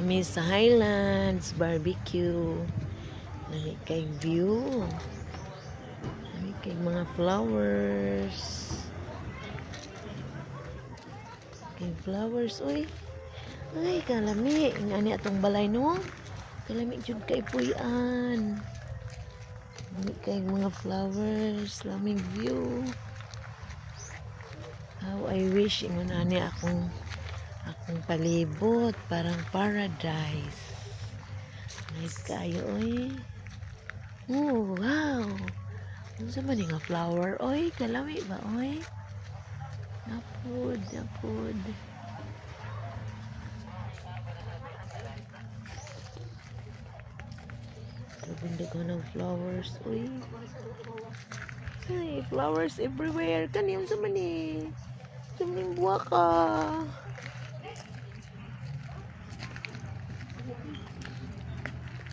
Kami sa Highlands Barbecue. Lagi kay view. Lagi kay mga flowers. Kay flowers, uy. Ay, kalami. Ani atong balay no? Kalami jud kay puyan. Lagi kay mga flowers. Laming view. How I wish ingon ani akong palibot, parang paradise. Nice kayo, oy. Oh, wow. Ano sa man nga flower, oy? Kalami ba, oy? Napod. Ganda ko ng flowers, oy. Ay, flowers everywhere. Kaniyong sa man eh. Sa maning buwa ka.